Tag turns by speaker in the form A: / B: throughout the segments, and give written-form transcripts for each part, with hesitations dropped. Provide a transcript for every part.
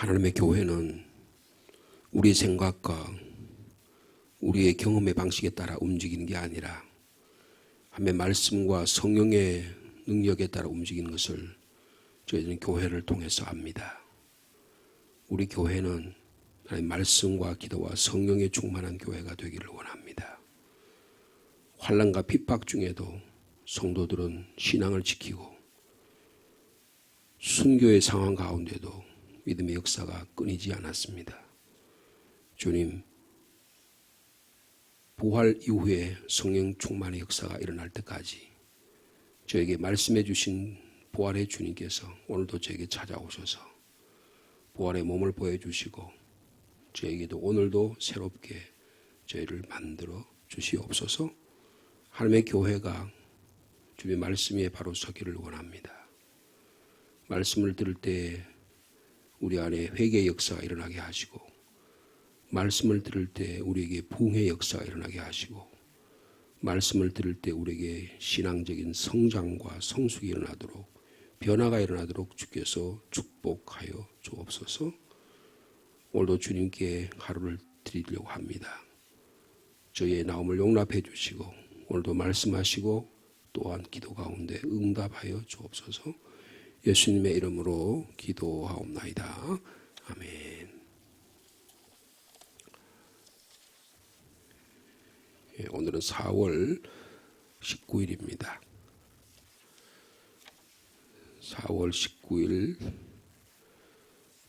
A: 하나님의 교회는 우리의 생각과 우리의 경험의 방식에 따라 움직이는 게 아니라 하나님의 말씀과 성령의 능력에 따라 움직이는 것을 저희들은 교회를 통해서 압니다. 우리 교회는 하나님의 말씀과 기도와 성령에 충만한 교회가 되기를 원합니다. 환난과 핍박 중에도 성도들은 신앙을 지키고 순교의 상황 가운데도 믿음의 역사가 끊이지 않았습니다. 주님, 부활 이후에 성령 충만의 역사가 일어날 때까지 저에게 말씀해 주신 부활의 주님께서 오늘도 저에게 찾아오셔서 부활의 몸을 보여주시고 저에게도 오늘도 새롭게 저희를 만들어 주시옵소서. 하나님의 교회가 주님의 말씀 위에 바로 서기를 원합니다. 말씀을 들을 때 우리 안에 회개의 역사가 일어나게 하시고 말씀을 들을 때 우리에게 부흥의 역사가 일어나게 하시고 말씀을 들을 때 우리에게 신앙적인 성장과 성숙이 일어나도록 변화가 일어나도록 주께서 축복하여 주옵소서. 오늘도 주님께 하루를 드리려고 합니다. 저희의 나옴을 용납해 주시고 오늘도 말씀하시고 또한 기도 가운데 응답하여 주옵소서. 예수님의 이름으로 기도하옵나이다. 아멘. 오늘은 4월 19일입니다. 4월 19일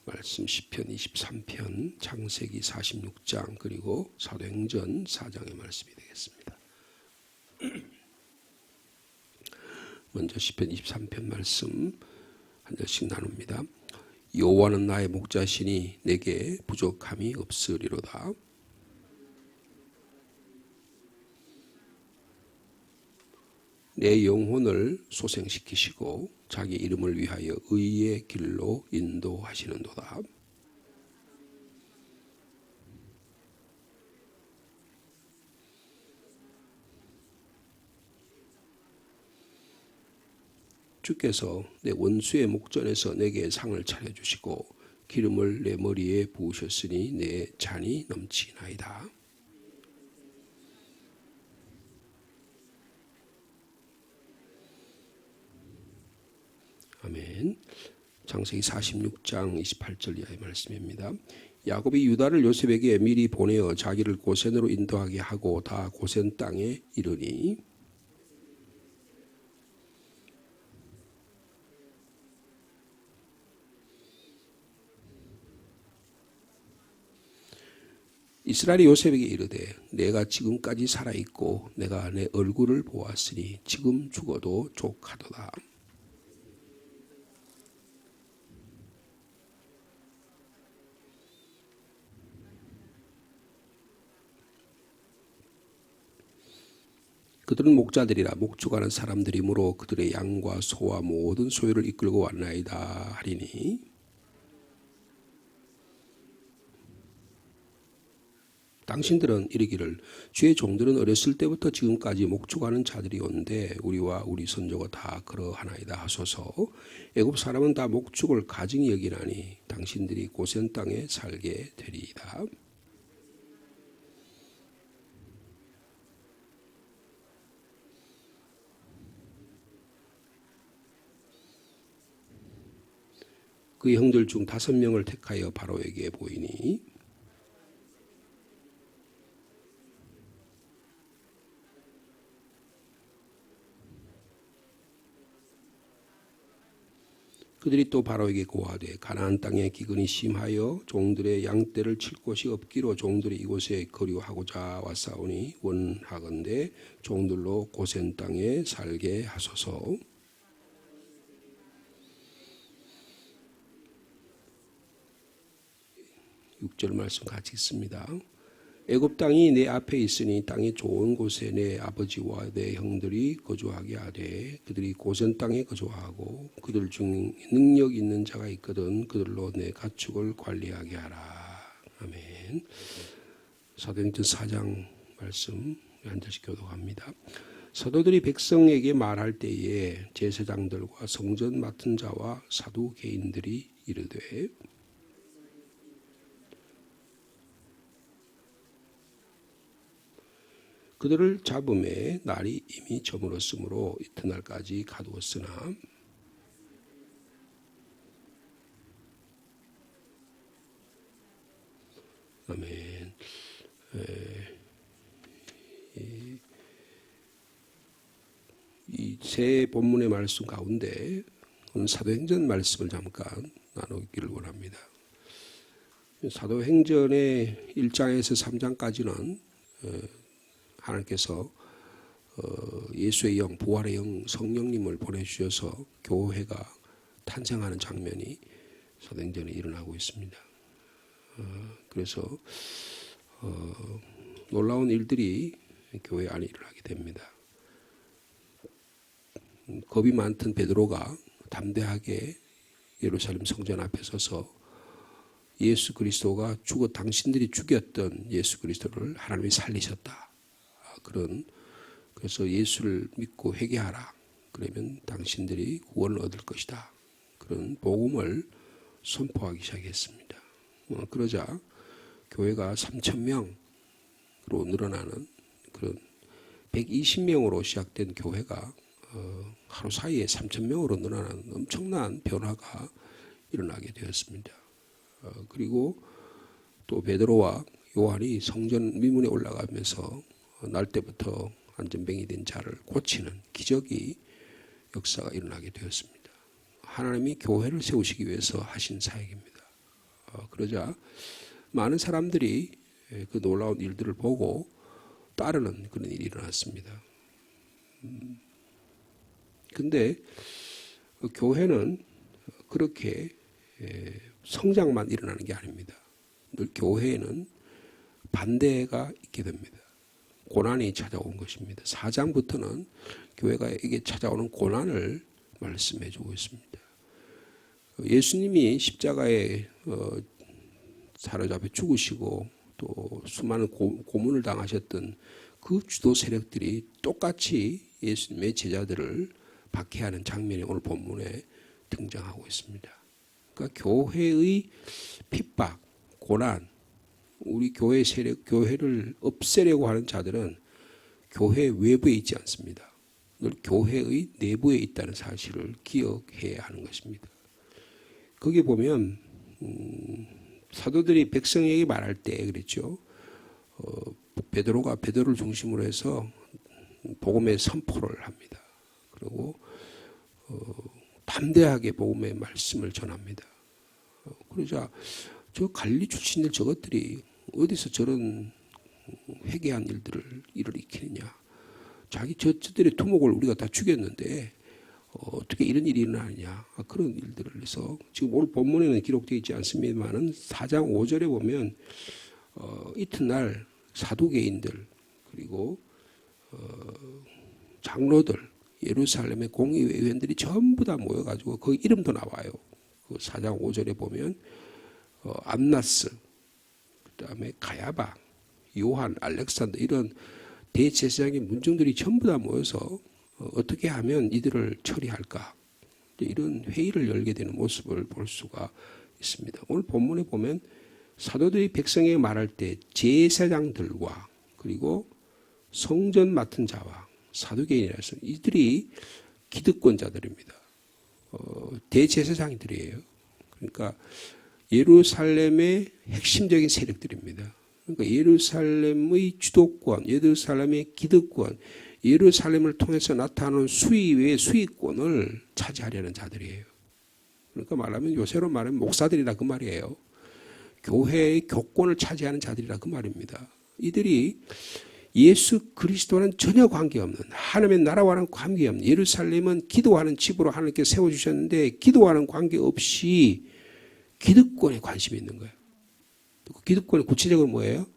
A: 말씀 시편 23편, 창세기 46장 그리고 사도행전 4장의 말씀이 되겠습니다. 먼저 시편 23편 말씀 한 절씩 나눕니다. 여호와는 나의 목자시니 내게 부족함이 없으리로다. 내 영혼을 소생시키시고 자기 이름을 위하여 의의 길로 인도하시는도다. 주께서 내 원수의 목전에서 내게 상을 차려주시고 기름을 내 머리에 부으셨으니 내 잔이 넘치나이다. 아멘. 창세기 46장 28절 이하의 말씀입니다. 야곱이 유다를 요셉에게 미리 보내어 자기를 고센으로 인도하게 하고 다 고센 땅에 이르니 이스라엘이 요셉에게 이르되 내가 지금까지 살아있고 내가 내 얼굴을 보았으니 지금 죽어도 족하도다. 그들은 목자들이라 목축하는 사람들이므로 그들의 양과 소와 모든 소유를 이끌고 왔나이다 하리니 당신들은 이르기를 주의 종들은 어렸을 때부터 지금까지 목축하는 자들이 온데 우리와 우리 선조가 다 그러하나이다 하소서. 애굽 사람은 다 목축을 가증히 여기나니 당신들이 고센 땅에 살게 되리이다. 그의 형들 중 5명을 택하여 바로에게 보이니 그들이 또 바로에게 고하되 가나안 땅에 기근이 심하여 종들의 양떼를 칠 곳이 없기로 종들이 이곳에 거류하고자 왔사오니 원하건대 종들로 고센 땅에 살게 하소서. 6절 말씀 같이 읽습니다. 애굽 땅이 내 앞에 있으니 땅이 좋은 곳에 내 아버지와 내 형들이 거주하게 하되 그들이 고센 땅에 거주하고 그들 중 능력 있는 자가 있거든 그들로 내 가축을 관리하게 하라. 아멘. 사도행전 4장 말씀 한 절씩 교독합니다. 사도들이 백성에게 말할 때에 제사장들과 성전 맡은 자와 사두개인들이 이르되 그들을 잡음에 날이 이미 저물었으므로 이튿날까지 가두었으나 아멘. 이 세 본문의 말씀 가운데 오늘 사도행전 말씀을 잠깐 나누기를 원합니다. 사도행전의 1장에서 3장까지는 하나님께서 예수의 영, 부활의 영, 성령님을 보내주셔서 교회가 탄생하는 장면이 사도행전에 일어나고 있습니다. 그래서 놀라운 일들이 교회 안에 일어나게 됩니다. 겁이 많던 베드로가 담대하게 예루살렘 성전 앞에 서서 예수 그리스도가 당신들이 죽였던 예수 그리스도를 하나님이 살리셨다. 그래서 예수를 믿고 회개하라. 그러면 당신들이 구원을 얻을 것이다. 그런 복음을 선포하기 시작했습니다. 그러자 교회가 3,000명으로 늘어나는 그런 120명으로 시작된 교회가 하루 사이에 3,000명으로 늘어나는 엄청난 변화가 일어나게 되었습니다. 그리고 또 베드로와 요한이 성전 미문에 올라가면서 날 때부터 안전병이 된 자를 고치는 기적이 역사가 일어나게 되었습니다. 하나님이 교회를 세우시기 위해서 하신 사역입니다. 그러자 많은 사람들이 그 놀라운 일들을 보고 따르는 그런 일이 일어났습니다. 근데 교회는 그렇게 성장만 일어나는 게 아닙니다. 늘 교회에는 반대가 있게 됩니다. 고난이 찾아온 것입니다. 4장부터는 교회가 이게 찾아오는 고난을 말씀해 주고 있습니다. 예수님이 십자가에 사로잡혀 죽으시고 또 수많은 고문을 당하셨던 그 주도 세력들이 똑같이 예수님의 제자들을 박해하는 장면이 오늘 본문에 등장하고 있습니다. 그러니까 교회의 핍박, 고난, 우리 교회 세력, 교회를 없애려고 하는 자들은 교회 외부에 있지 않습니다. 늘 교회의 내부에 있다는 사실을 기억해야 하는 것입니다. 거기 보면 사도들이 백성에게 말할 때 그랬죠. 베드로가 베드로를 중심으로 해서 복음의 선포를 합니다. 그리고 담대하게 복음의 말씀을 전합니다. 그러자 저 갈릴리 출신들 저것들이 어디서 저런 회개한 일을 익히느냐. 저들의 두목을 우리가 다 죽였는데 어떻게 이런 일이 일어나느냐. 그런 일들을 해서 지금 오늘 본문에는 기록되어 있지 않습니다만 4장 5절에 보면 이튿날 사두개인들 그리고 장로들 예루살렘의 공의회 의원들이 전부 다 모여가지고 그 이름도 나와요. 그 4장 5절에 보면 안나스, 그 다음에 가야바, 요한, 알렉산더 이런 대제사장의 문중들이 전부 다 모여서 어떻게 하면 이들을 처리할까 이런 회의를 열게 되는 모습을 볼 수가 있습니다. 오늘 본문에 보면 사도들이 백성에게 말할 때 제사장들과 그리고 성전 맡은 자와 사두개인이라서 이들이 기득권자들입니다. 대제사장들이에요. 그러니까 예루살렘의 핵심적인 세력들입니다. 그러니까 예루살렘의 주도권, 예루살렘의 기득권, 예루살렘을 통해서 나타나는 수위의 수익권을 차지하려는 자들이에요. 그러니까 말하면 요새로 말하면 목사들이라 그 말이에요. 교회의 교권을 차지하는 자들이라 그 말입니다. 이들이 예수 그리스도와는 전혀 관계없는 하나님의 나라와는 관계없는 예루살렘은 기도하는 집으로 하나님께 세워주셨는데 기도하는 관계없이 기득권에 관심이 있는 거예요. 그 기득권의 구체적으로 뭐예요?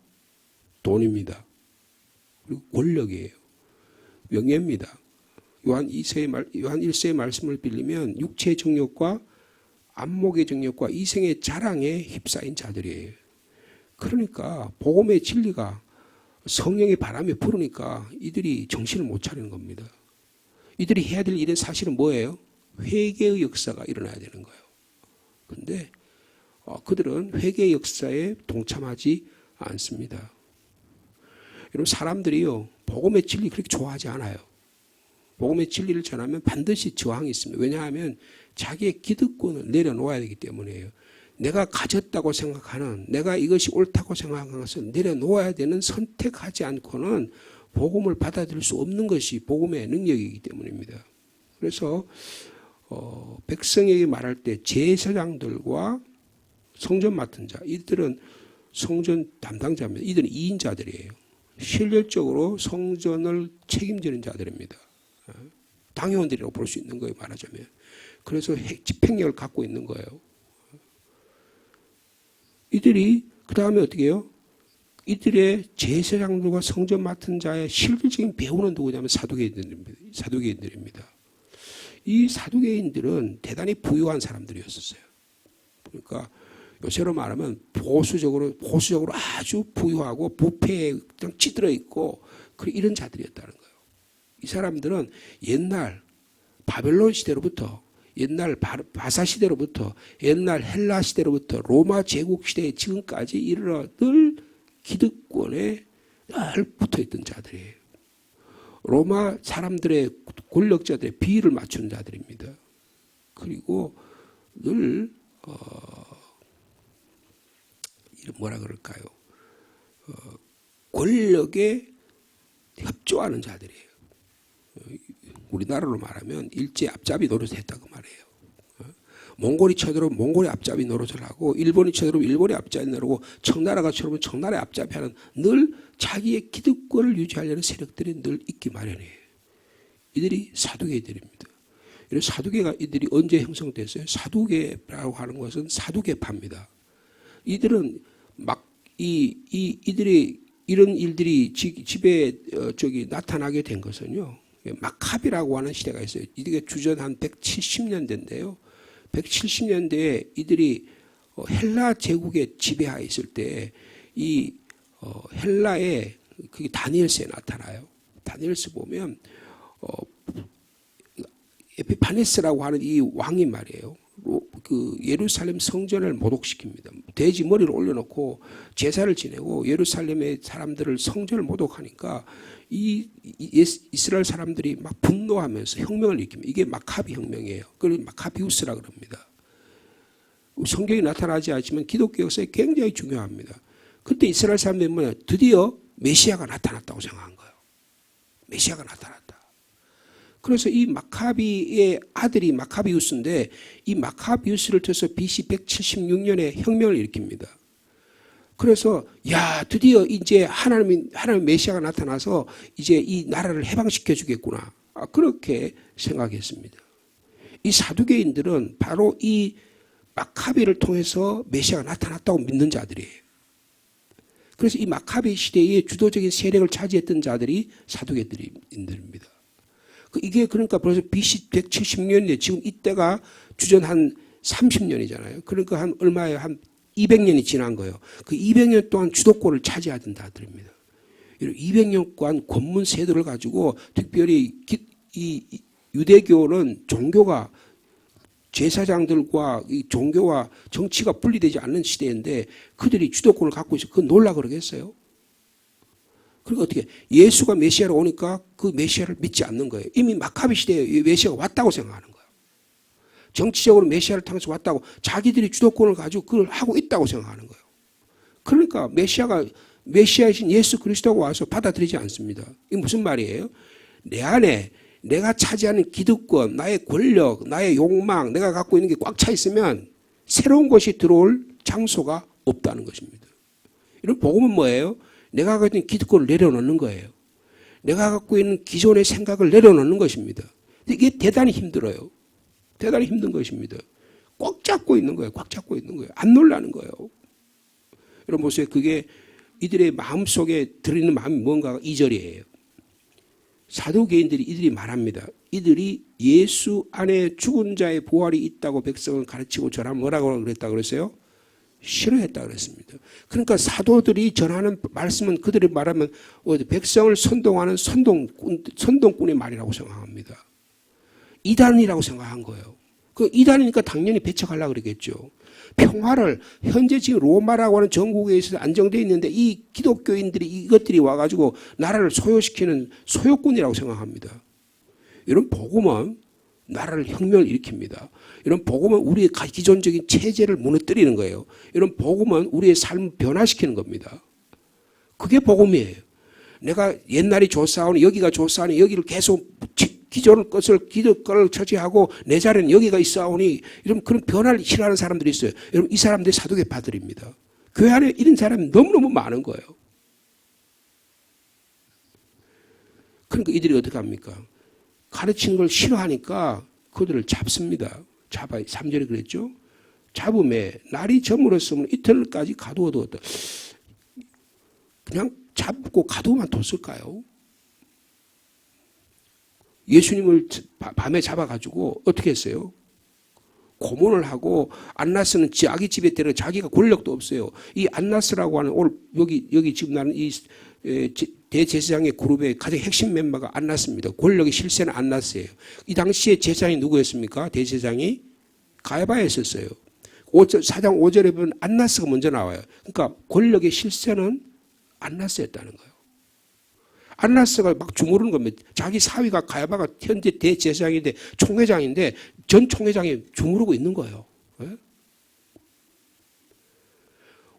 A: 돈입니다. 그리고 권력이에요. 명예입니다. 요한 1세의 말씀을 빌리면 육체의 정욕과 안목의 정욕과 이생의 자랑에 휩싸인 자들이에요. 그러니까 복음의 진리가 성령의 바람이 불으니까 이들이 정신을 못 차리는 겁니다. 이들이 해야 될 일은 사실은 뭐예요? 회개의 역사가 일어나야 되는 거예요. 그런데 그들은 회개의 역사에 동참하지 않습니다. 여러분 사람들이요 복음의 진리 그렇게 좋아하지 않아요. 복음의 진리를 전하면 반드시 저항이 있습니다. 왜냐하면 자기의 기득권을 내려놓아야 되기 때문이에요. 내가 가졌다고 생각하는, 내가 이것이 옳다고 생각하는 것을 내려놓아야 되는, 선택하지 않고는 복음을 받아들일 수 없는 것이 복음의 능력이기 때문입니다. 그래서 백성에게 말할 때 제사장들과 성전 맡은 자, 이들은 성전 담당자입니다. 이들은 2인자들이에요. 실질적으로 성전을 책임지는 자들입니다. 당회원들이라고 볼 수 있는 거예요, 말하자면. 그래서 집행력을 갖고 있는 거예요. 이들이 그 다음에 어떻게 해요? 이들의 제사장들과 성전 맡은 자의 실질적인 배우는 누구냐면 사두개인들입니다. 이 사두개인들은 대단히 부유한 사람들이었어요. 그러니까 요새로 말하면 보수적으로 아주 부유하고 부패에 찌들어 있고 이런 자들이었다는 거예요. 이 사람들은 옛날 바벨론 시대로부터, 옛날 바사 시대로부터, 옛날 헬라 시대로부터 로마 제국 시대 지금까지 이르러 늘 기득권에 늘 붙어있던 자들이에요. 로마 사람들의 권력자들의 비위를 맞추는 자들입니다. 그리고 늘 뭐라 그럴까요? 권력에 협조하는 자들이에요. 우리나라로 말하면 일제 앞잡이 노릇을 했다고 말해요. 몽골이 쳐들어오면 몽골이 앞잡이 노릇을 하고, 일본이 쳐들어오면 일본이 앞잡이 노릇하고, 청나라가 쳐들어오면 청나라의 앞잡이 하는, 늘 자기의 기득권을 유지하려는 세력들이 늘 있기 마련이에요. 이들이 사두개들입니다. 이런 사두개가 이들이 언제 형성됐어요? 사두개라고 하는 것은 사두개파입니다. 이들은 이들이 이런 일들이 집에 나타나게 된 것은요, 마카비라고 하는 시대가 있어요. 이게 주전 한 170년대인데요. 170년대에 이들이 헬라 제국의 지배하에 있을 때 이 헬라의 그게 다니엘서에 나타나요. 다니엘서 보면 에피파네스라고 하는 이 왕이 말이에요. 그 예루살렘 성전을 모독시킵니다. 돼지 머리를 올려놓고 제사를 지내고 예루살렘의 사람들을 성전을 모독하니까 이 이스라엘 사람들이 막 분노하면서 혁명을 일으킵니다. 이게 마카비 혁명이에요. 그걸 마카비우스라 그럽니다. 성경이 나타나지 않지만 기독교 역사에 굉장히 중요합니다. 그때 이스라엘 사람들이 뭐냐, 드디어 메시아가 나타났다고 생각한 거예요. 메시아가 나타났다. 그래서 이 마카비의 아들이 마카비우스인데, 이 마카비우스를 통해서 BC 176년에 혁명을 일으킵니다. 그래서 드디어 이제 하나님 메시아가 나타나서 이제 이 나라를 해방시켜 주겠구나, 그렇게 생각했습니다. 이 사두개인들은 바로 이 마카비를 통해서 메시아가 나타났다고 믿는 자들이에요. 그래서 이 마카비 시대의 주도적인 세력을 차지했던 자들이 사두개인들입니다. 이게 그러니까 벌써 BC 170년대, 지금 이때가 주전 한 30년이잖아요. 그러니까 한 200년이 지난 거예요. 그 200년 동안 주도권을 차지하던 자들입니다. 200년간 권문 세도를 가지고, 특별히 이 유대교는 종교가, 제사장들과 이 종교와 정치가 분리되지 않는 시대인데 그들이 주도권을 갖고 있어. 그건 놀라 그러겠어요? 그리고 어떻게 예수가 메시아로 오니까 그 메시아를 믿지 않는 거예요. 이미 마카비 시대에 메시아가 왔다고 생각하는 거예요. 정치적으로 메시아를 통해서 왔다고, 자기들이 주도권을 가지고 그걸 하고 있다고 생각하는 거예요. 그러니까 메시아이신 예수 그리스도가 와서 받아들이지 않습니다. 이게 무슨 말이에요? 내 안에 내가 차지하는 기득권, 나의 권력, 나의 욕망, 내가 갖고 있는 게 꽉 차 있으면 새로운 것이 들어올 장소가 없다는 것입니다. 이런 복음은 뭐예요? 내가 갖고 있는 기득권을 내려놓는 거예요. 내가 갖고 있는 기존의 생각을 내려놓는 것입니다. 이게 대단히 힘들어요. 대단히 힘든 것입니다. 꽉 잡고 있는 거예요. 꽉 잡고 있는 거예요. 안 놀라는 거예요. 여러분 보세요. 그게 이들의 마음속에 들어있는 마음이 뭔가 2절이에요. 사두개인들이 이들이 말합니다. 이들이 예수 안에 죽은 자의 부활이 있다고 백성을 가르치고 전하면 뭐라고 그랬다고 그랬어요? 싫어했다고 그랬습니다. 그러니까 사도들이 전하는 말씀은 그들이 말하면 백성을 선동하는 선동꾼의 말이라고 생각합니다. 이단이라고 생각한 거예요. 그 이단이니까 당연히 배척하려고 그러겠죠. 평화를 현재 지금 로마라고 하는 전국에 있어서 안정되어 있는데 이 기독교인들이 이것들이 와가지고 나라를 소요시키는 소요꾼이라고 생각합니다. 이런 복음은 나라를 혁명을 일으킵니다. 이런 복음은 우리의 기존적인 체제를 무너뜨리는 거예요. 이런 복음은 우리의 삶을 변화시키는 겁니다. 그게 복음이에요. 내가 옛날이 좋사오니 여기가 좋사오니 여기를 계속 기존 것을 기득권을 처지하고 내 자리는 여기가 있사오니 이런 그런 변화를 싫어하는 사람들이 있어요. 여러분 이 사람들이 사두개파들입니다. 교회 안에 이런 사람이 너무너무 많은 거예요. 그러니까 이들이 어떻게 합니까? 가르치는 걸 싫어하니까 그들을 잡습니다. 잡아 3절에 그랬죠. 잡음에 날이 저물었으면 이틀까지 가두어두었다. 그냥 잡고 가두어만 뒀을까요? 예수님을 밤에 잡아가지고 어떻게 했어요? 고문을 하고 안나스는 자기 집에 때려 자기가 권력도 없어요. 이 안나스라고 하는 오늘 여기 지금 나는 이 대제사장의 그룹의 가장 핵심 멤버가 안나스입니다. 권력의 실세는 안나스예요. 이 당시에 제사장이 누구였습니까? 대제사장이 가야바였었어요. 4장 5절에 보면 안나스가 먼저 나와요. 그러니까 권력의 실세는 안나스였다는 거예요. 안나스가 막 주무르는 겁니다. 자기 사위가 가야바가 현재 대제사장인데 총회장인데 전 총회장이 주무르고 있는 거예요. 네?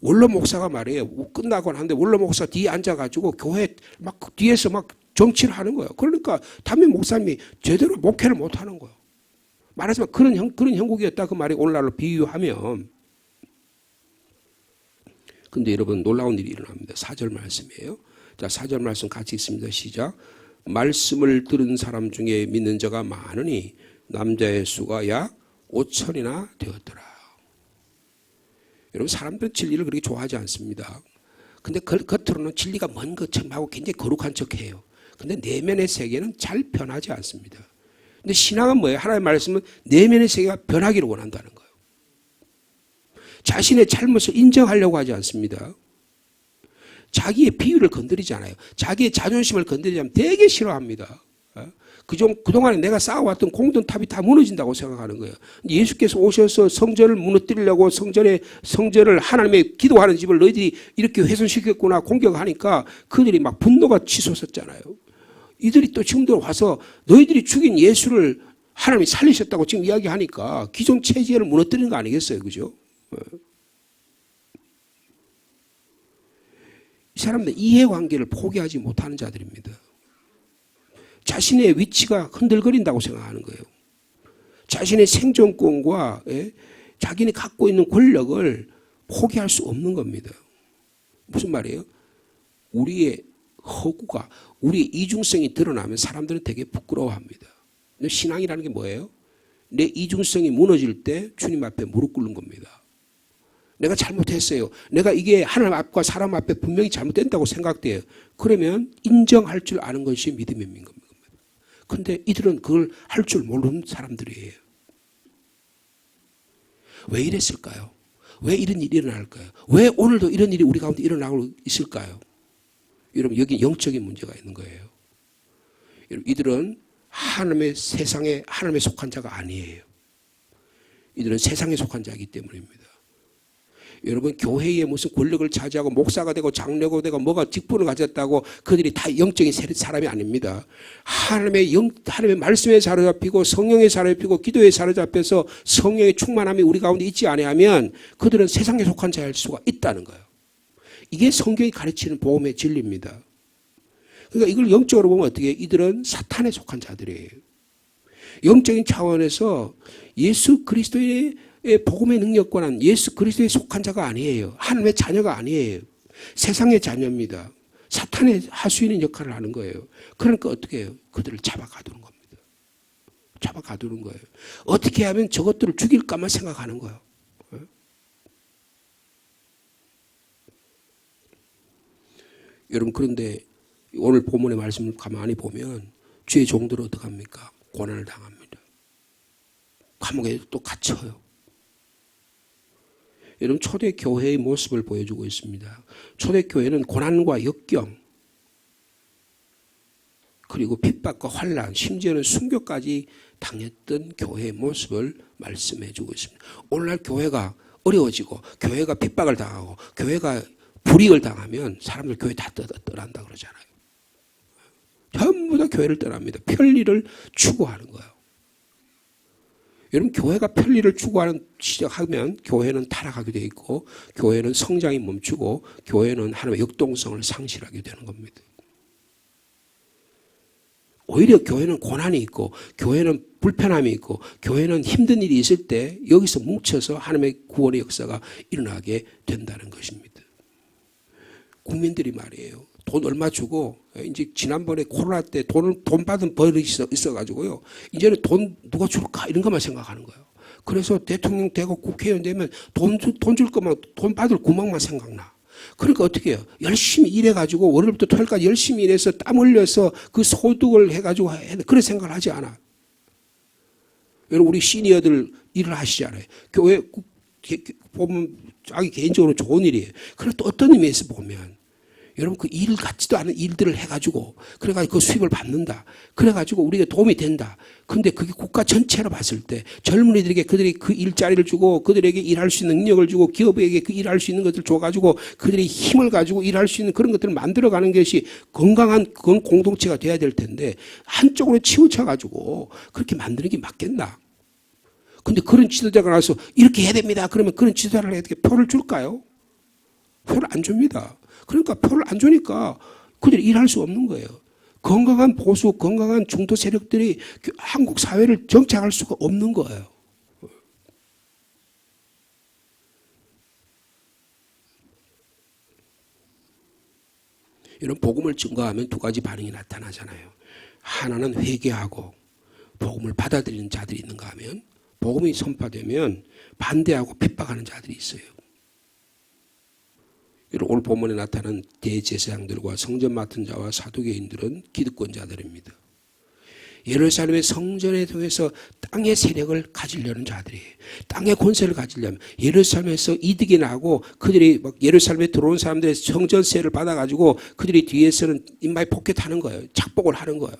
A: 원로 목사가 말이에요. 끝나곤 하는데 원로 목사 뒤에 앉아가지고 교회 막 뒤에서 막 정치를 하는 거예요. 그러니까 담임 목사님이 제대로 목회를 못 하는 거예요. 말하자면 그런 형국이었다 그 말이 오늘날로 비유하면. 근데 여러분 놀라운 일이 일어납니다. 4절 말씀이에요. 자, 4절 말씀 같이 있습니다. 시작. 말씀을 들은 사람 중에 믿는 자가 많으니 남자의 수가 약 5천이나 되었더라. 여러분 사람들은 진리를 그렇게 좋아하지 않습니다. 근데 겉으로는 진리가 먼 것처럼 하고 굉장히 거룩한 척해요. 근데 내면의 세계는 잘 변하지 않습니다. 근데 신앙은 뭐예요? 하나님의 말씀은 내면의 세계가 변하기를 원한다는 거예요. 자신의 잘못을 인정하려고 하지 않습니다. 자기의 비유를 건드리지 않아요. 자기의 자존심을 건드리자면 되게 싫어합니다. 그동안에 내가 쌓아왔던 공든탑이 다 무너진다고 생각하는 거예요. 예수께서 오셔서 성전을 무너뜨리려고 성전을 하나님의 기도하는 집을 너희들이 이렇게 훼손시켰구나 공격하니까 그들이 막 분노가 치솟았잖아요. 이들이 또 지금도 와서 너희들이 죽인 예수를 하나님이 살리셨다고 지금 이야기하니까 기존 체제를 무너뜨리는 거 아니겠어요? 그죠? 이 사람들 이해관계를 포기하지 못하는 자들입니다. 자신의 위치가 흔들거린다고 생각하는 거예요. 자신의 생존권과 자기네 갖고 있는 권력을 포기할 수 없는 겁니다. 무슨 말이에요? 우리의 허구가 우리의 이중성이 드러나면 사람들은 되게 부끄러워합니다. 근데 신앙이라는 게 뭐예요? 내 이중성이 무너질 때 주님 앞에 무릎 꿇는 겁니다. 내가 잘못했어요. 내가 이게 하나님 앞과 사람 앞에 분명히 잘못된다고 생각돼요. 그러면 인정할 줄 아는 것이 믿음의 겁니다. 그런데 이들은 그걸 할 줄 모르는 사람들이에요. 왜 이랬을까요? 왜 이런 일이 일어날까요? 왜 오늘도 이런 일이 우리 가운데 일어나고 있을까요? 여러분 여기 영적인 문제가 있는 거예요. 여러분 이들은 하나님의 세상에 하나님에 속한 자가 아니에요. 이들은 세상에 속한 자이기 때문입니다. 여러분 교회에 무슨 권력을 차지하고 목사가 되고 장로가 되고 뭐가 직분을 가졌다고 그들이 다 영적인 사람이 아닙니다. 하나님의 말씀에 사로잡히고 성령에 사로잡히고 기도에 사로잡혀서 성령의 충만함이 우리 가운데 있지 아니하면 그들은 세상에 속한 자일 수가 있다는 거예요. 이게 성경이 가르치는 복음의 진리입니다. 그러니까 이걸 영적으로 보면 어떻게 해요? 이들은 사탄에 속한 자들이에요. 영적인 차원에서 예수 그리스도의 복음의 능력과는 예수 그리스도에 속한 자가 아니에요. 하나님의 자녀가 아니에요. 세상의 자녀입니다. 사탄의 하수인의 역할을 하는 거예요. 그러니까 어떻게 해요? 그들을 잡아가두는 겁니다. 잡아가두는 거예요. 어떻게 하면 저것들을 죽일까만 생각하는 거예요. 여러분 그런데 오늘 본문의 말씀을 가만히 보면 주의 종들은 어떻게 합니까? 고난을 당합니다. 감옥에 또 갇혀요. 여러분 초대교회의 모습을 보여주고 있습니다. 초대교회는 고난과 역경 그리고 핍박과 환난 심지어는 순교까지 당했던 교회의 모습을 말씀해 주고 있습니다. 오늘날 교회가 어려워지고 교회가 핍박을 당하고 교회가 불이익을 당하면 사람들 교회 다 떠난다 그러잖아요. 전부 다 교회를 떠납니다. 편리를 추구하는 거예요. 여러분 교회가 편리를 추구하는 시작하면 교회는 타락하게 돼 있고 교회는 성장이 멈추고 교회는 하나님의 역동성을 상실하게 되는 겁니다. 오히려 교회는 고난이 있고 교회는 불편함이 있고 교회는 힘든 일이 있을 때 여기서 뭉쳐서 하나님의 구원의 역사가 일어나게 된다는 것입니다. 국민들이 말이에요. 돈 얼마 주고 이제 지난번에 코로나 때 돈 받은 버릇이 있어가지고요. 이제는 돈 누가 줄까 이런 것만 생각하는 거예요. 그래서 대통령 되고 국회의원 되면 돈 줄 거면 돈 받을 구멍만 생각나. 그러니까 어떻게 해요? 열심히 일해가지고 월요일부터 토요일까지 열심히 일해서 땀 흘려서 그 소득을 해가지고 그런 생각을 하지 않아. 여러분 우리 시니어들 일을 하시잖아요. 교회 보면 자기 개인적으로 좋은 일이에요. 그런데 또 어떤 의미에서 보면 여러분 그 일 같지도 않은 일들을 해가지고 그래가지고 그 수입을 받는다. 그래가지고 우리가 도움이 된다. 근데 그게 국가 전체로 봤을 때 젊은이들에게 그들이 그 일자리를 주고 그들에게 일할 수 있는 능력을 주고 기업에게 그 일할 수 있는 것을 줘가지고 그들이 힘을 가지고 일할 수 있는 그런 것들을 만들어가는 것이 건강한 그런 공동체가 돼야 될 텐데 한쪽으로 치우쳐가지고 그렇게 만드는 게 맞겠나? 근데 그런 지도자가 나와서 이렇게 해야 됩니다. 그러면 그런 지도자를 어떻게 표를 줄까요? 표를 안 줍니다. 그러니까 표를 안 주니까 그들이 일할 수 없는 거예요. 건강한 보수, 건강한 중도 세력들이 한국 사회를 정착할 수가 없는 거예요. 이런 복음을 증거하면 두 가지 반응이 나타나잖아요. 하나는 회개하고 복음을 받아들이는 자들이 있는가 하면 복음이 선포되면 반대하고 핍박하는 자들이 있어요. 오늘 본문에 나타난 대제사장들과 성전 맡은 자와 사두개인들은 기득권자들입니다. 예루살렘의 성전에 통해서 땅의 세력을 가지려는 자들이에요. 땅의 권세를 가지려면 예루살렘에서 이득이 나고 그들이 막 예루살렘에 들어온 사람들의 성전세를 받아가지고 그들이 뒤에서는 인마에 포켓하는 거예요. 착복을 하는 거예요.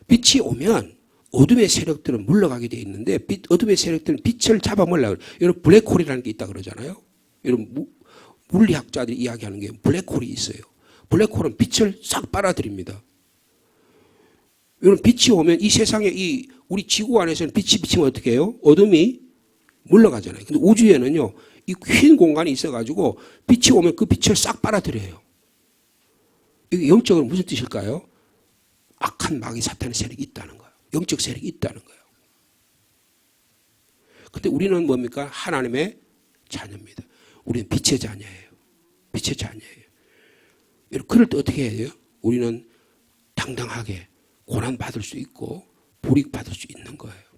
A: 빛이 오면 어둠의 세력들은 물러가게 돼 있는데 어둠의 세력들은 빛을 잡아먹으려고 그래요. 여러분 블랙홀이라는 게 있다 그러잖아요. 여러분 물리학자들이 이야기하는 게 블랙홀이 있어요. 블랙홀은 빛을 싹 빨아들입니다. 여러분 빛이 오면 이 세상에 우리 지구 안에서는 빛이 비치면 어떻게 해요? 어둠이 물러가잖아요. 근데 우주에는요 이 흰 공간이 있어가지고 빛이 오면 그 빛을 싹 빨아들여요. 이게 영적으로 무슨 뜻일까요? 악한 마귀 사탄의 세력이 있다는 거예요. 영적 세력이 있다는 거예요. 근데 우리는 뭡니까? 하나님의 자녀입니다. 우리는 빛의 자녀예요. 빛의 자녀예요. 그럴 때 어떻게 해야 돼요? 우리는 당당하게 고난 받을 수 있고 불이익 받을 수 있는 거예요.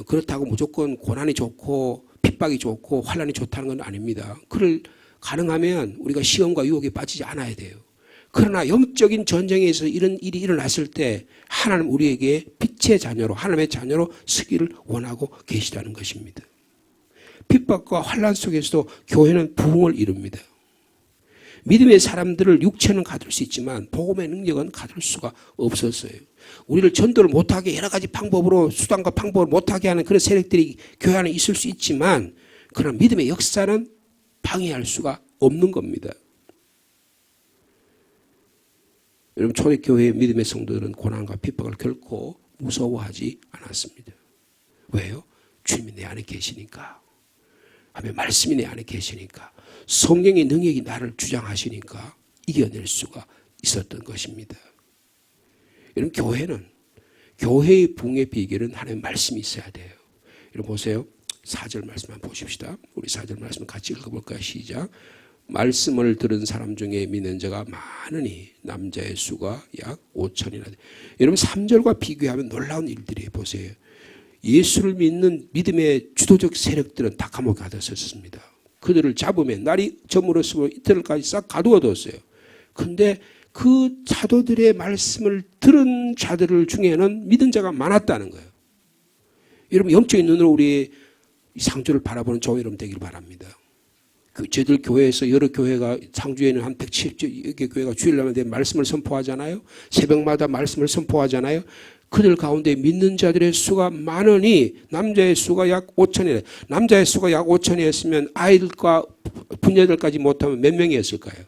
A: 그렇다고 무조건 고난이 좋고 핍박이 좋고 환난이 좋다는 건 아닙니다. 그를 가능하면 우리가 시험과 유혹에 빠지지 않아야 돼요. 그러나 영적인 전쟁에서 이런 일이 일어났을 때 하나님 우리에게 빛의 자녀로 하나님의 자녀로 서기를 원하고 계시다는 것입니다. 핍박과 환난 속에서도 교회는 부흥을 이룹니다. 믿음의 사람들을 육체는 가둘 수 있지만 복음의 능력은 가둘 수가 없었어요. 우리를 전도를 못하게 여러 가지 방법으로 수단과 방법을 못하게 하는 그런 세력들이 교회 안에 있을 수 있지만 그러나 믿음의 역사는 방해할 수가 없는 겁니다. 여러분 초대교회의 믿음의 성도들은 고난과 핍박을 결코 무서워하지 않았습니다. 왜요? 주님이 내 안에 계시니까. 하며 말씀이 내 안에 계시니까. 성령의 능력이 나를 주장하시니까 이겨낼 수가 있었던 것입니다. 여러분 교회는 교회의 부흥의 비결은 하나님의 말씀이 있어야 돼요. 여러분 보세요. 4절 말씀 한번 보십시다. 우리 4절 말씀 같이 읽어볼까요? 시작. 말씀을 들은 사람 중에 믿는 자가 많으니 남자의 수가 약 5천이나 돼. 여러분 3절과 비교하면 놀라운 일들이 보세요. 예수를 믿는 믿음의 주도적 세력들은 다 감옥에 가뒀었습니다. 그들을 잡으면 날이 저물었으므로 이틀까지 싹 가두어뒀어요. 그런데 그 사도들의 말씀을 들은 자들 중에는 믿은 자가 많았다는 거예요. 여러분 영적인 눈으로 우리의 이 상주를 바라보는 저와 여러분 되기를 바랍니다. 저희들 교회에서 여러 교회가 상주에는 한 170개 교회가 주일날마다 말씀을 선포하잖아요. 새벽마다 말씀을 선포하잖아요. 그들 가운데 믿는 자들의 수가 많으니 남자의 수가 약 5천이래. 남자의 수가 약 5천이었으면 아이들과 부녀들까지 못하면 몇 명이었을까요?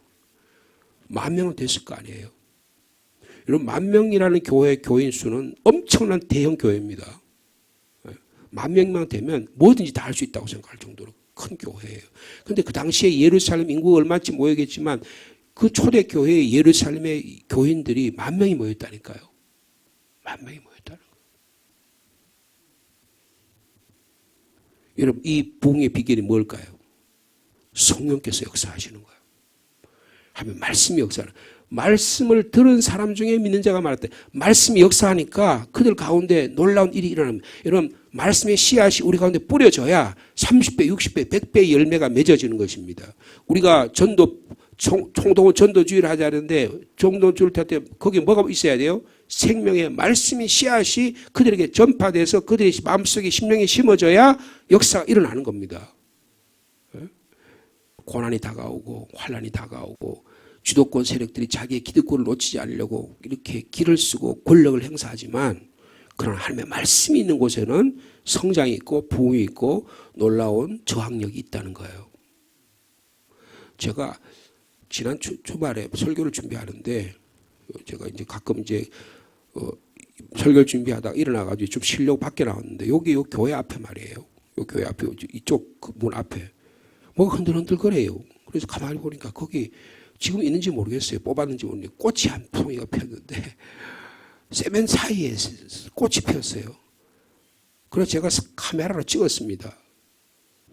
A: 10,000명은 됐을 거 아니에요. 여러분 10,000명이라는 교인 수는 엄청난 대형 교회입니다. 10,000명만 되면 뭐든지 다 할 수 있다고 생각할 정도로 큰 교회예요. 그런데 그 당시에 예루살렘 인구가 얼마쯤 모이겠지만 그 초대 교회에 예루살렘의 교인들이 10,000명이 모였다니까요. 10,000명이 모였다는 거예요. 여러분 이 부흥의 비결이 뭘까요? 성령께서 역사하시는 거예요. 하면 말씀이 역사하는 거예요. 말씀을 들은 사람 중에 믿는 자가 많았대. 말씀이 역사하니까 그들 가운데 놀라운 일이 일어납니다. 여러분 말씀의 씨앗이 우리 가운데 뿌려져야 30배, 60배, 100배의 열매가 맺어지는 것입니다. 우리가 총동원 전도주의를 하자는데 총동주의를 할 때 거기에 뭐가 있어야 돼요? 생명의 말씀의 씨앗이 그들에게 전파돼서 그들의 마음속에 심령에 심어져야 역사가 일어나는 겁니다. 고난이 다가오고 환난이 다가오고 주도권 세력들이 자기의 기득권을 놓치지 않으려고 이렇게 길을 쓰고 권력을 행사하지만 그러나 하나님의 말씀이 있는 곳에는 성장이 있고 부흥이 있고 놀라운 저항력이 있다는 거예요. 제가 지난 주말에 설교를 준비하는데 제가 이제 가끔 이제 설교를 준비하다가 일어나가지고 좀 쉬려고 밖에 나왔는데 여기 요 교회 앞에 말이에요. 요 교회 앞에 이쪽 문 앞에 뭐가 흔들흔들거려요. 그래서 가만히 보니까 거기 지금 있는지 모르겠어요. 뽑았는지 모르겠는데 꽃이 한 송이가 폈는데 세면 사이에 꽃이 피었어요. 그래서 제가 카메라로 찍었습니다.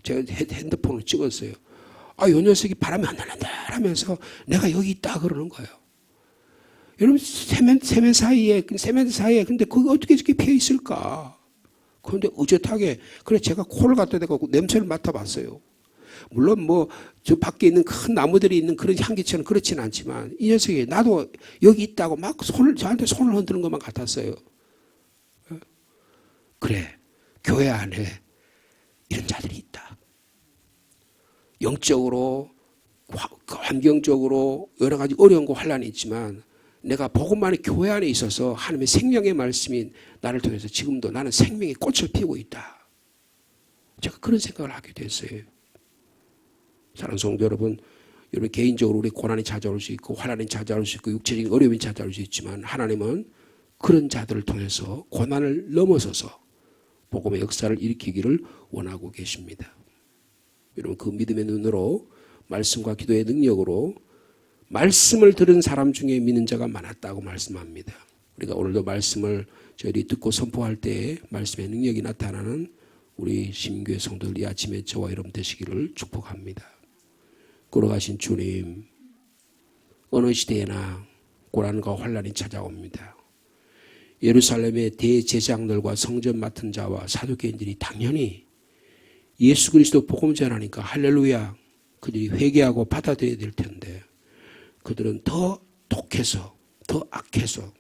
A: 제가 핸드폰으로 찍었어요. 아, 요 녀석이 바람이 안 날란다 하면서 내가 여기 있다 그러는 거예요. 여러분 세면 사이에 근데 그게 어떻게 저렇게 피어 있을까? 그런데 의젓하게 그래서 제가 코를 갖다 대고 냄새를 맡아봤어요. 물론 뭐 저 밖에 있는 큰 나무들이 있는 그런 향기처럼 그렇지는 않지만 이 녀석이 나도 여기 있다고 막 저한테 손을 흔드는 것만 같았어요. 그래, 교회 안에 이런 자들이 있다. 영적으로 환경적으로 여러 가지 어려움과 환난이 있지만 내가 복음만의 교회 안에 있어서 하나님의 생명의 말씀이 나를 통해서 지금도 나는 생명의 꽃을 피우고 있다. 제가 그런 생각을 하게 됐어요. 사랑하는 성도 여러분, 여러분 개인적으로 우리 고난이 찾아올 수 있고 환난이 찾아올 수 있고 육체적인 어려움이 찾아올 수 있지만 하나님은 그런 자들을 통해서 고난을 넘어서서 복음의 역사를 일으키기를 원하고 계십니다. 여러분 그 믿음의 눈으로 말씀과 기도의 능력으로 말씀을 들은 사람 중에 믿는 자가 많았다고 말씀합니다. 우리가 오늘도 말씀을 저희들이 듣고 선포할 때에 말씀의 능력이 나타나는 우리 신교회 성도들 이 아침에 저와 여러분 되시기를 축복합니다. 걸어가신 주님, 어느 시대에나 고난과 환난이 찾아옵니다. 예루살렘의 대제사장들과 성전 맡은 자와 사두개인들이 당연히 예수 그리스도 복음 전하니까 할렐루야 그들이 회개하고 받아들여야 될 텐데 그들은 더 독해서 더 악해서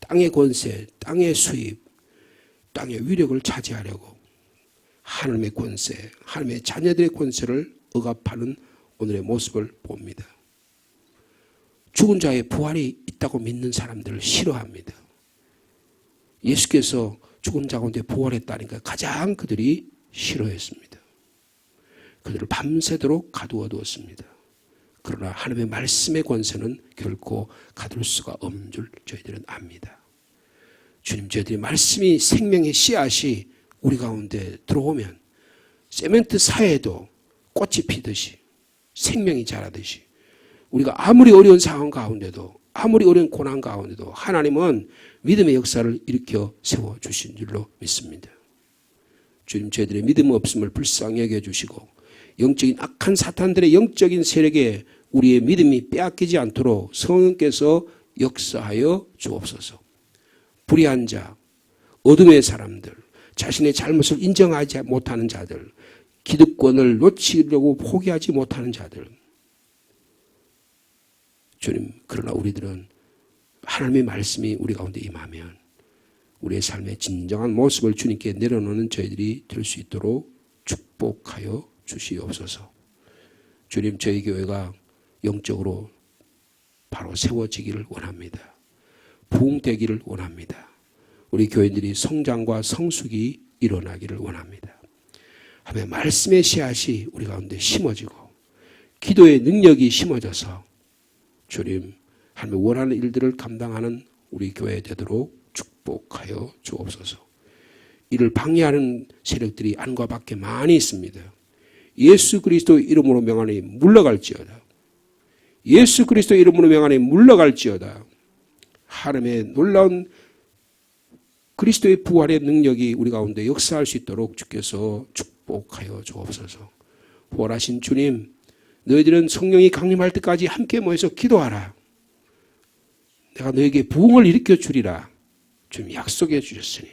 A: 땅의 권세, 땅의 수입, 땅의 위력을 차지하려고 하나님의 권세, 하나님의 자녀들의 권세를 억압하는 오늘의 모습을 봅니다. 죽은 자의 부활이 있다고 믿는 사람들을 싫어합니다. 예수께서 죽은 자 가운데 부활했다니까 가장 그들이 싫어했습니다. 그들을 밤새도록 가두어 두었습니다. 그러나 하나님의 말씀의 권세는 결코 가둘 수가 없는 줄 저희들은 압니다. 주님, 저희들의 말씀이 생명의 씨앗이 우리 가운데 들어오면 세멘트 사이에도 꽃이 피듯이 생명이 자라듯이 우리가 아무리 어려운 상황 가운데도 아무리 어려운 고난 가운데도 하나님은 믿음의 역사를 일으켜 세워주신 줄로 믿습니다. 주님, 저희들의 믿음 없음을 불쌍히 여겨주시고 영적인 악한 사탄들의 영적인 세력에 우리의 믿음이 빼앗기지 않도록 성령께서 역사하여 주옵소서. 불의한 자, 어둠의 사람들, 자신의 잘못을 인정하지 못하는 자들, 기득권을 놓치려고 포기하지 못하는 자들. 주님, 그러나 우리들은 하나님의 말씀이 우리 가운데 임하면 우리의 삶의 진정한 모습을 주님께 내려놓는 저희들이 될 수 있도록 축복하여 주시옵소서. 주님, 저희 교회가 영적으로 바로 세워지기를 원합니다. 부흥되기를 원합니다. 우리 교인들이 성장과 성숙이 일어나기를 원합니다. 하나님의 말씀의 씨앗이 우리 가운데 심어지고 기도의 능력이 심어져서 주님, 하나님의 원하는 일들을 감당하는 우리 교회 되도록 축복하여 주옵소서. 이를 방해하는 세력들이 안과 밖에 많이 있습니다. 예수 그리스도 이름으로 명하니 물러갈지어다. 예수 그리스도 이름으로 명하니 물러갈지어다. 하나님의 놀라운 그리스도의 부활의 능력이 우리 가운데 역사할 수 있도록 주께서 축복하여 주옵소서. 부활하신 주님, 너희들은 성령이 강림할 때까지 함께 모여서 기도하라. 내가 너에게 부흥을 일으켜 주리라. 주님 약속해 주셨으니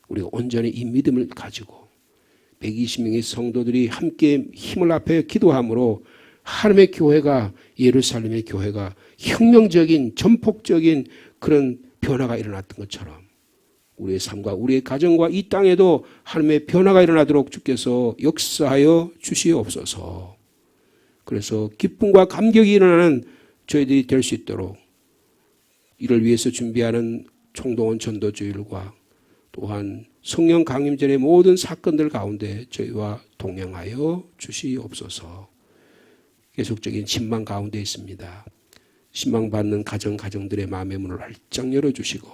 A: 우리가 온전히 이 믿음을 가지고 120명의 성도들이 함께 힘을 합하여 기도함으로 하나님의 교회가, 예루살렘의 교회가 혁명적인 전폭적인 그런 변화가 일어났던 것처럼 우리의 삶과 우리의 가정과 이 땅에도 하나님의 변화가 일어나도록 주께서 역사하여 주시옵소서. 그래서 기쁨과 감격이 일어나는 저희들이 될 수 있도록 이를 위해서 준비하는 총동원 전도주일과 또한 성령 강림전의 모든 사건들 가운데 저희와 동행하여 주시옵소서. 계속적인 신망 가운데 있습니다. 신망받는 가정들의 마음의 문을 활짝 열어주시고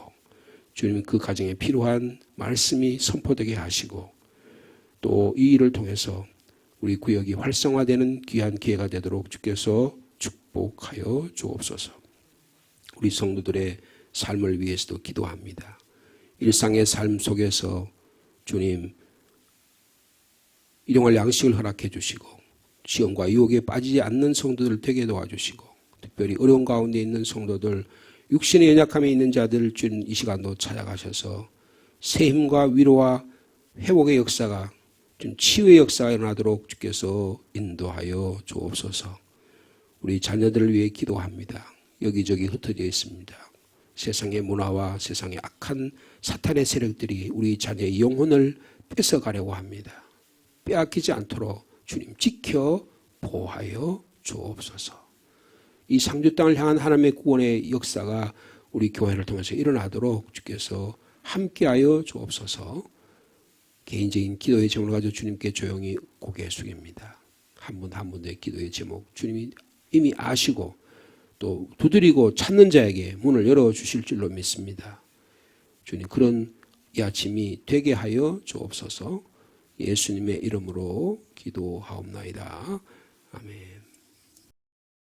A: 주님 그 가정에 필요한 말씀이 선포되게 하시고 또 이 일을 통해서 우리 구역이 활성화되는 귀한 기회가 되도록 주께서 축복하여 주옵소서. 우리 성도들의 삶을 위해서도 기도합니다. 일상의 삶 속에서 주님 일용할 양식을 허락해 주시고 시험과 유혹에 빠지지 않는 성도들 되게 도와주시고 특별히 어려운 가운데 있는 성도들, 육신의 연약함에 있는 자들 주님 이 시간도 찾아가셔서 새 힘과 위로와 회복의 역사가 좀 치유의 역사가 일어나도록 주께서 인도하여 주옵소서. 우리 자녀들을 위해 기도합니다. 여기저기 흩어져 있습니다. 세상의 문화와 세상의 악한 사탄의 세력들이 우리 자녀의 영혼을 뺏어가려고 합니다. 빼앗기지 않도록 주님 지켜 보호하여 주옵소서. 이 상주 땅을 향한 하나님의 구원의 역사가 우리 교회를 통해서 일어나도록 주께서 함께하여 주옵소서. 개인적인 기도의 제목을 가지고 주님께 조용히 고개 숙입니다. 한 분 한 분의 기도의 제목 주님이 이미 아시고 또 두드리고 찾는 자에게 문을 열어주실 줄로 믿습니다. 주님 그런 이 아침이 되게 하여 주옵소서. 예수님의 이름으로 기도하옵나이다. 아멘.